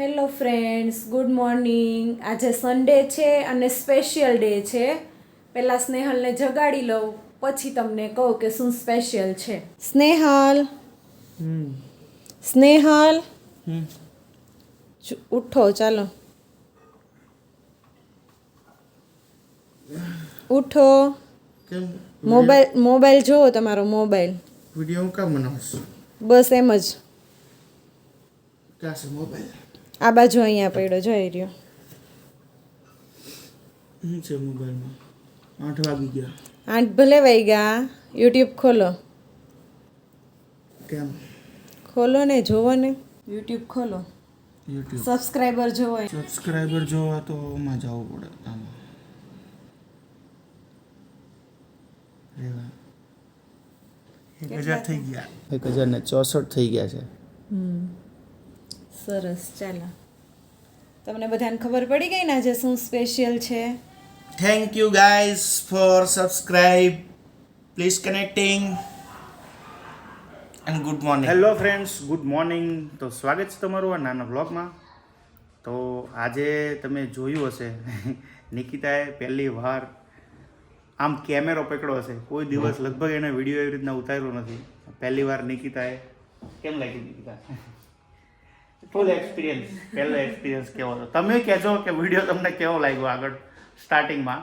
Hello friends, good morning. આજે Sunday છે અને સ્પેશિયલ ડે છે. પહેલાં સ્નેહલને જગાડી લઉં, પછી તમને કહું કે શું સ્પેશિયલ છે. સ્નેહલ, સ્નેહલ, ઉઠો, ચાલો ઉઠો. કેમ મોબાઈલ જોવો, તમારો મોબાઈલ. વિડિયો હું કામ બનાવશ? બસ એમ જ. ક્યાં છે મોબાઈલ? આ બાજુ અહીંયા પડ્યો, જોઈ રહ્યો. શું છે મોબાઈલમાં? 8 વાગી ગયા. 8 ભલે વાગ્યા. યુટ્યુબ ખોલો. કેમ? ખોલો ને, જોવો ને. યુટ્યુબ ખોલો, યુટ્યુબ સબસ્ક્રાઈબર જોવો. સબસ્ક્રાઈબર જોવા તો માં જવું પડે. આમાં રેવા 1000 થઈ ગયા. 1064 થઈ ગયા છે. સરસ, ચાલો. તમને બધાને ખબર પડી ગઈ ને આજે શું સ્પેશિયલ છે? Thank you guys four subscribe. Please connecting and good morning. Hello friends, good morning. તો સ્વાગત છે તમારું આ નાના બ્લોગમાં. તો આજે તમે જોયું હશે નિકિતાએ પહેલી વાર આમ કેમેરો પકડ્યો હશે. કોઈ દિવસ લગભગ એને વિડીયો એવી રીતના ઉતાર્યો નથી. પહેલી વાર નિકિતાએ. કેમ લાગ્યું નિકિતા? ફૂલ એક્સપિરિયન્સ. પહેલો એક્સપિરિયન્સ કેવો હતો? તમે કહેજો કે વિડીયો તમને કેવો લાગ્યો આગળ સ્ટાર્ટિંગમાં.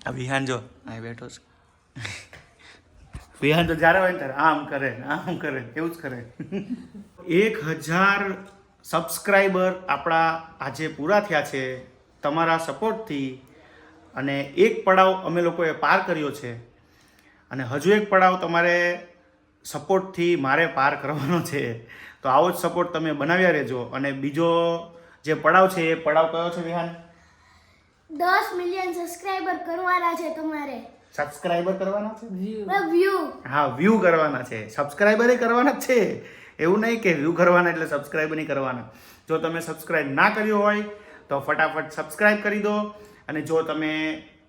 આ વિહાન જો અહીં બેઠો છે. વિહાન તો જ્યારે હોય ને ત્યારે આમ કરે એવું જ કરે. 1000 સબસ્ક્રાઈબર આપણા આજે પૂરા થયા છે તમારા સપોર્ટથી. અને એક પડાવ અમે લોકોએ પાર કર્યો છે અને હજુ એક પડાવ તમારે સપોર્ટથી મારે પાર કરવાનો છે. તો આવો જ સપોર્ટ તમે બનાવ્યા રહેજો. અને બીજો જે પડાવ છે એ પડાવ કયો છે વિહાન? 10 મિલિયન સબસ્ક્રાઇબર કરવાના છે તમારે. સબસ્ક્રાઇબર કરવાના છે? વ્યૂ. હા, વ્યૂ કરવાના છે. સબસ્ક્રાઇબર કરવાના જ છે. એવું નહીં કે વ્યૂ કરવાના એટલે સબસ્ક્રાઇબર નહીં કરવાના. જો તમે સબસ્ક્રાઇબ ના કર્યો હોય તો ફટાફટ સબસ્ક્રાઇબ કરી દો. અને જો તમે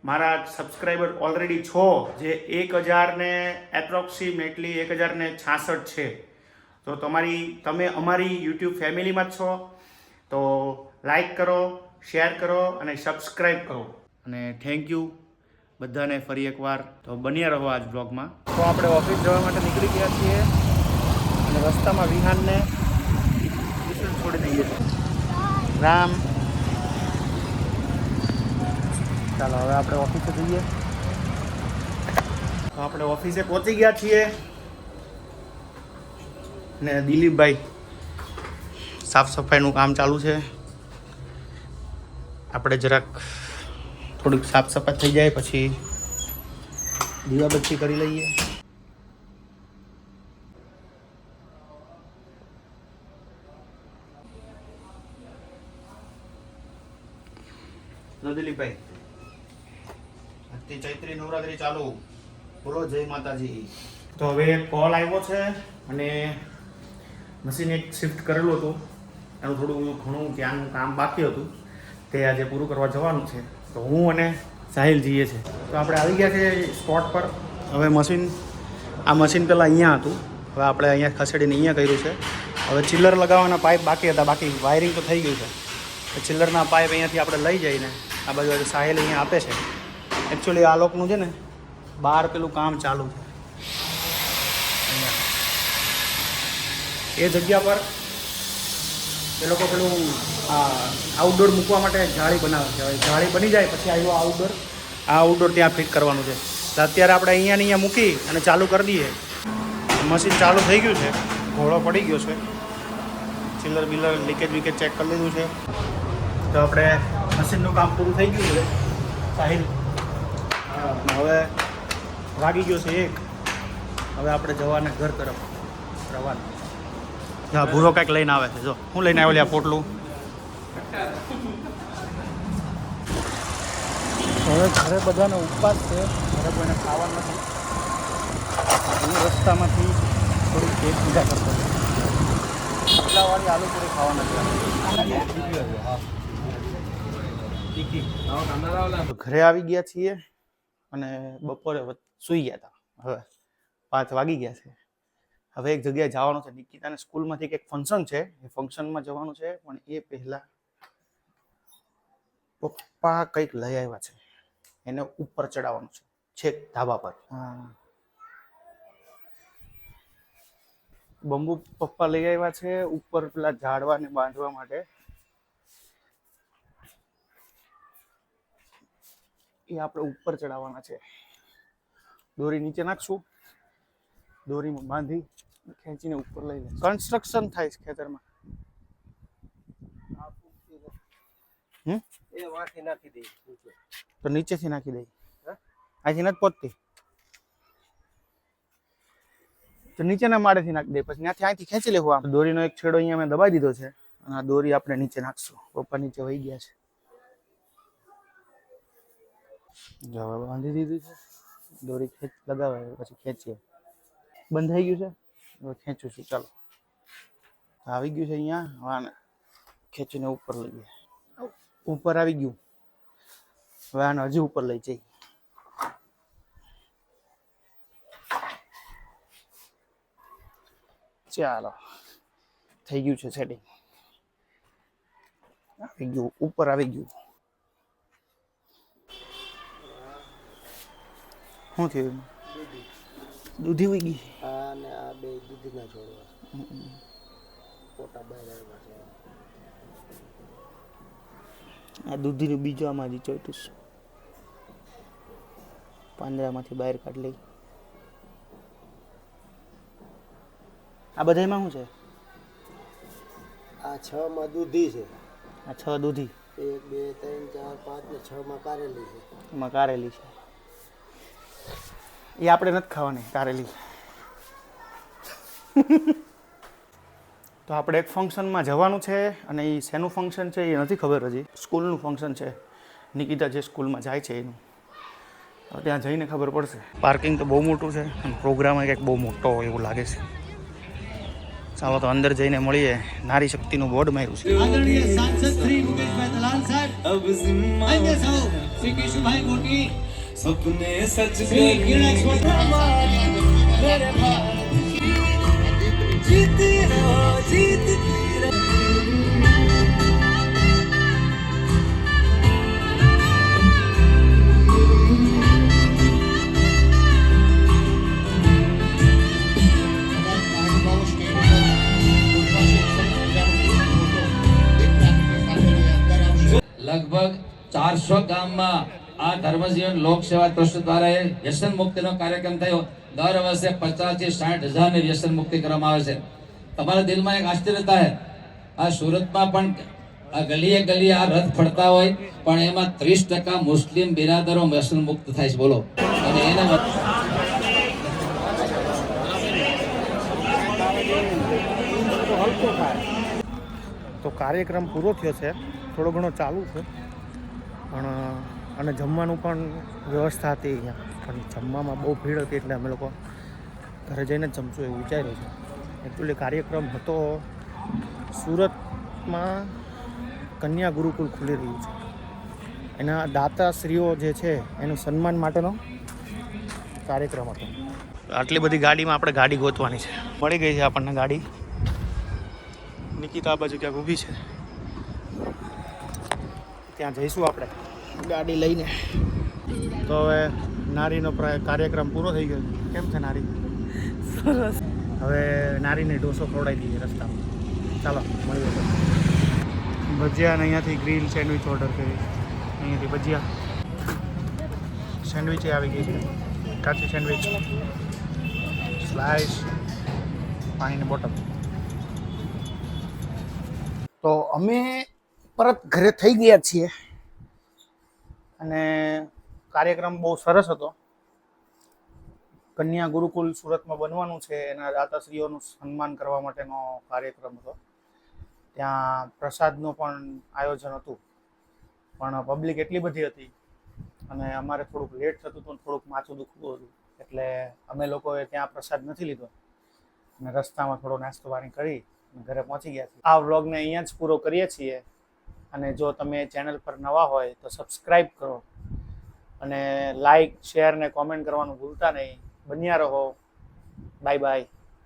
મારા સબસ્ક્રાઈબર ઓલરેડી છો, જે 1000 ને એપ્રોક્સિમેટલી 1066 છે, તો તમે અમારી યુટ્યુબ ફેમિલીમાં જ છો. તો લાઈક કરો, શેર કરો અને સબસ્ક્રાઈબ કરો. અને થેન્ક યુ બધાને ફરી એકવાર. તો બન્યા રહો આજ બ્લોગમાં. તો આપણે ઓફિસ જવા માટે નીકળી ગયા છીએ અને રસ્તામાં વિહાનને ટ્યુશન છોડી દઈએ છીએ. રામ. ચાલો હવે આપણે ઓફિસે જઈએ. તો આપણે ઓફિસે પહોંચી ગયા છીએ ને દિલીપભાઈ સાફ સફાઈનું કામ ચાલુ છે. આપણે જરાક થોડીક સાફ સફાઈ થઈ જાય પછી દીવાબત્તી કરી લઈએ. દિલીપભાઈ, ચૈત્રી નવરાત્રી ચાલુ. બોલો જય માતાજી. તો હવે કોલ આવ્યો છે અને મશીન એક શિફ્ટ કરેલું હતું, એનું થોડું ઘણું ત્યાંનું કામ બાકી હતું, તે આજે પૂરું કરવા જવાનું છે. તો હું અને સાહિલ જઈએ છે. તો આપણે આવી ગયા છે સ્પોટ પર. હવે આ મશીન પહેલાં અહીંયા હતું, હવે આપણે અહીંયા ખસેડીને અહીંયા કર્યું છે. હવે ચિલ્લર લગાવવાના પાઇપ બાકી હતા, બાકી વાયરિંગ તો થઈ ગયું છે. તો ચિલ્લરના પાઇપ અહીંયાથી આપણે લઈ જઈને આ બાજુ સાહિલ અહીંયા આપે છે. એકચ્યુઅલી આ લોકોનું છે ને બહાર પેલું કામ ચાલુ છે અહીંયા. એ જગ્યા પર એ લોકો પેલું આઉટડોર મૂકવા માટે જાળી બનાવે છે. હવે જાળી બની જાય પછી આવ્યો આઉટડોર ત્યાં ફિટ કરવાનું છે. તો અત્યારે આપણે અહીંયા મૂકી અને ચાલુ કરી દઈએ. મશીન ચાલુ થઈ ગયું છે, ઘોડો પડી ગયો છે, ચિલ્લર બિલ્લર લીકેજ ચેક કરી લીધું છે. તો આપણે મશીનનું કામ પૂરું થઈ ગયું છે સાહિલ. હવે વાગી ગયો છે 1. હવે આપણે જવાને ઘર તરફ રવાના. હા, ભૂરો કાંઈક લઈને આવે છે. જો હું લઈને આવ્યો આ પોટલું. હવે ઘરે બધાને ઉપવાસ છે, ઘરે કોઈને ખાવાનું નથી. હું રસ્તામાંથી થોડીક કેક પૂજા કરતો હતો. એટલાવાળી આલુ પૂરી ખાવાના છે. ઘરે આવી ગયા છીએ અને બપોરે સૂઈ ગયા હતા. હવે 5 વાગી ગયા છે. હવે એક જગ્યાએ જવાનું છે. નિકિતાને સ્કૂલમાંથી કંઈક ફંક્શન છે, એ ફંક્શનમાં જવાનું છે. પણ એ પહેલા પપ્પા કંઈક લઈ આવ્યા છે, એને ઉપર ચડાવવાનું છે, છેક ધાબા પર. હા, બંબુ પપ્પા લઈ આવ્યા છે ઉપર પેલા ઝાડવાને બાંધવા માટે. એ આપણે ઉપર ચડાવવાના છે. દોરી નીચે નાખશું, દોરીમાં બાંધી ખેંચીને ઉપર લઈ લે. કન્સ્ટ્રક્શન થાય છે ખેતરમાં. તો નીચેથી નાખી દઈ, અહીંથી નથી પહોંચતી તો નીચેના માળેથી નાખી દે. પછી ત્યાંથી અહીંથી ખેંચી લેવું. આમ દોરીનો એક છેડો અહીંયા મેં દબાઈ દીધો છે અને આ દોરી આપણે નીચે નાખશું. પપ્પા નીચે વહી ગયા છે. જો હવે બાંધી દીધું છે. દોરી લગાવે પછી ખેંચીએ. બંધ થઈ ગયું છે, હવે ખેંચું છું. ચાલો, આવી ગયું છે અહીંયા. હવે ખેંચીને ઉપર લઈએ. ઉપર આવી ગયું. હવે આને હજી ઉપર લઈ જઈ. ચાલો, થઈ ગયું છે સેટિંગ. આવી ગયું, ઉપર આવી ગયું. શું થયું? દૂધી વહી ગઈ. અને આ બે દૂધીના છોડવા ફોટા બહાર આવ્યા છે. આ દૂધીનું બીજું આમાં જ ચોટ્યું છે. પાંદડામાંથી બહાર કાઢી લઈ. આ બધામાં શું છે? આ 6 માં દૂધી છે. આ 6 દૂધી. 1 2 3 4 5 ને 6 માં કારેલી છે. એમાં કારેલી છે. એ આપણે નથી ખાવાની કારેલી. તો આપણે એક ફંક્શનમાં જવાનું છે અને એ શેનું ફંક્શન છે એ નથી ખબર હજી. સ્કૂલનું ફંક્શન છે. નિકિતા જે સ્કૂલમાં જાય છે એનું. ત્યાં જઈને ખબર પડશે. પાર્કિંગ તો બહુ મોટું છે અને પ્રોગ્રામ કંઈક બહુ મોટો હોય એવું લાગે છે. ચાલો તો અંદર જઈને મળીએ. નારી શક્તિનું બોર્ડ માર્યું છે. આદરણીય સાંસદ શ્રી મુકેશભાઈ દલાલ સાહેબ, અન્ય સૌ શ્રી કેશુભાઈ મોટી, સપને સચ શ્રી કિરણ મેરે ભારત જીતી રહો, જીતતી રહો. લગભગ 400 ગામમાં આ ધર્મજીવન લોકસેવા ટ્રસ્ટ દ્વારા વ્યસન મુક્તિનો કાર્યક્રમ થયો. દર વર્ષે 50 થી 60 હજારની વ્યસન મુક્તિ કરવામાં આવે છે. તમારા દિલમાં એક આશ્ચર્ય થાય, આ સુરતમાં પણ આ ગલીએ ગલીએ આ રથ ફરતા હોય પણ એમાં 30% મુસ્લિમ બિરાદરો વ્યસન મુક્ત થાય છે. બોલો. અને એના તો કાર્યક્રમ પૂરો થયો છે. થોડો ઘણો ચાલુ છે પણ અને જમવાનું પણ વ્યવસ્થા હતી અહીંયા. પણ જમવામાં બહુ ભીડ હતી એટલે અમે લોકો ઘરે જઈને જ જમશું એવું વિચાર્યું છે. એકચ્યુઅલી કાર્યક્રમ હતો સુરતમાં કન્યા ગુરુકુલ ખુલી રહ્યું છે. એના દાતાશ્રીઓ જે છે એનું સન્માન માટેનો કાર્યક્રમ હતો. આટલી બધી ગાડીમાં આપણે ગાડી ગોતવાની છે. મળી ગઈ છે આપણને ગાડી. નિકિતા આ બાજુ ક્યાંક ઊભી છે, ત્યાં જઈશું આપણે ગાડી લઈને. તો હવે નારીનો કાર્યક્રમ પૂરો થઈ ગયો. કેમ છે નારી? સરસ. હવે નારીને ઢોસો ખવડાવી દઈએ રસ્તામાં. ચાલો મળીએ. ભજીયા અને અહીંયાથી ગ્રીલ સેન્ડવિચ ઓર્ડર કરી. અહીંયાથી ભજીયા સેન્ડવિચ આવી ગઈ છે. કાચી સેન્ડવિચ, સ્લાઇસ, પાણીની બોટલ. તો અમે પરત ઘરે થઈ ગયા છીએ અને કાર્યક્રમ બહુ સરસ હતો. કન્યા ગુરુકુલ સુરતમાં બનવાનું છે, એના દાતાશ્રીઓનું સન્માન કરવા માટેનો કાર્યક્રમ હતો. ત્યાં પ્રસાદનું પણ આયોજન હતું પણ પબ્લિક એટલી બધી હતી અને અમારે થોડુંક લેટ થતું હતું, થોડુંક માથું દુખતું હતું એટલે અમે લોકોએ ત્યાં પ્રસાદ નથી લીધો અને રસ્તામાં થોડો નાસ્તો પાણી કરી ઘરે પહોંચી ગયા છીએ. આ વ્લોગને અહીંયા જ પૂરો કરીએ છીએ અને જો તમે ચેનલ પર નવા હોય તો સબસ્ક્રાઈબ કરો અને લાઈક, શેર ને કોમેન્ટ કરવાનું ભૂલતા નહીં. બન્યા રહો. Bye bye.